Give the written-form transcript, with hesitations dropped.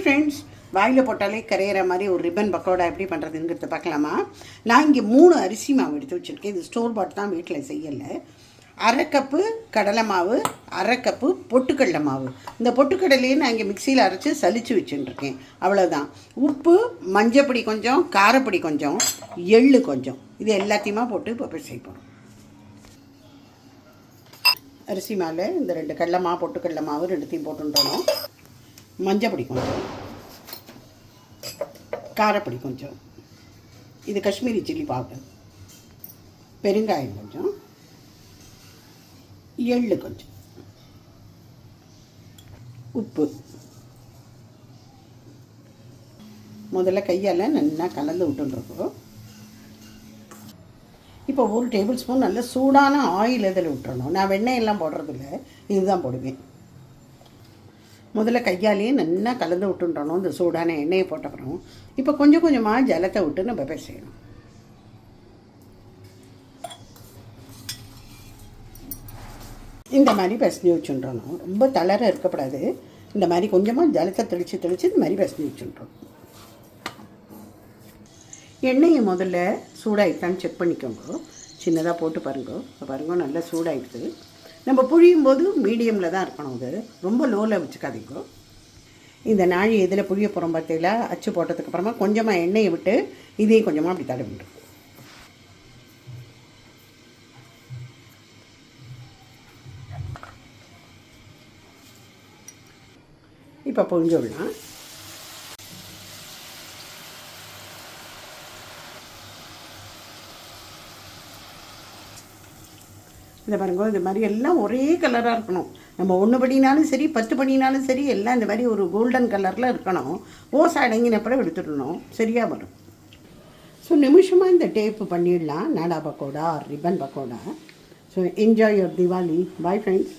Friends, வாயில் போட்டாலே கரையிற மாதிரி ஒரு ரிப்பன் பக்கோடா எப்படி பண்ணுறதுங்கிறத பார்க்கலாமா? நான் இங்கே 3 அரிசி மாவு எடுத்து வச்சுருக்கேன். இது ஸ்டோர் பாட் தான், வீட்டில் செய்யலை. 1/2 கப்பு கடலை மாவு, 1/2 கப்பு பொட்டுக்கடலை மாவு. இந்த பொட்டுக்கடலையே நான் இங்கே மிக்சியில் அரைச்சி சலிச்சு வச்சுட்டுருக்கேன். அவ்வளோதான். உப்பு, மஞ்சப்பொடி கொஞ்சம், காரப்பொடி கொஞ்சம், எள்ளு கொஞ்சம், இது எல்லாத்தையுமா போட்டு இப்போ செய்யணும். அரிசி மாவில் இந்த 2 கடலை மாவு, பொட்டுக்கடலை மாவு ரெண்டுத்தையும் போட்டுன்றோம். மஞ்சப்பொடி கொஞ்சம், காரப்பொடி கொஞ்சம், இது காஷ்மீரி சில்லி பவுடர், பெருங்காயம் கொஞ்சம், எள்ளு கொஞ்சம், உப்பு. முதல்ல கையால் நல்லா கலந்து விட்டுருக்கோம். இப்போ 1 டேபிள் ஸ்பூன் நல்ல சூடான ஆயில் இதில் விட்டுறணும். நான் வெண்ணெய் எல்லாம் போடுறதில்ல, இதுதான் போடுவேன். முதல்ல கையாலேயே நல்லா கலந்து விட்டுன்றணும். இந்த சூடான எண்ணெயை போட்டப்புறம் இப்போ கொஞ்சம் கொஞ்சமாக ஜலத்தை விட்டு நம்ம பேசணும். இந்த மாதிரி பசஞ்சு வச்சுன்றணும். ரொம்ப தளர இருக்கப்படாது. இந்த மாதிரி கொஞ்சமாக ஜலத்தை தெளித்து இந்த மாதிரி பசஞ்சு வச்சுன்றோம். எண்ணெயை முதல்ல சூடாகிட்டான்னு செக் பண்ணிக்கோங்க. சின்னதாக போட்டு பாருங்க நல்லா சூடாகிடுது. நம்ம புழியும் போது மீடியமில் தான் இருக்கணும். அது ரொம்ப லோவில் வச்சுக்காதீங்க. இந்த நாழி இதில் புழிய போகிறோம் பார்த்தீங்களா? அச்சு போட்டதுக்கப்புறமா கொஞ்சமாக எண்ணெயை விட்டு இதையும் கொஞ்சமாக அப்படி தடவிடும். இப்போ புழிஞ்சு விடலாம். இந்த பாருங்க, இந்த மாதிரி எல்லாம் ஒரே கலராக இருக்கணும். நம்ம 1 பண்ணினாலும் சரி, 10 பண்ணினாலும் சரி, எல்லாம் இந்த மாதிரி ஒரு கோல்டன் கலரில் இருக்கணும். ஓசை அடங்கினப்பறம் எடுத்துடணும், சரியாக வரும். ஸோ நிமிஷமாக இந்த டேப்பு பண்ணிடலாம். நாடா pakoda, ribbon pakoda. So enjoy your Diwali. Bye friends.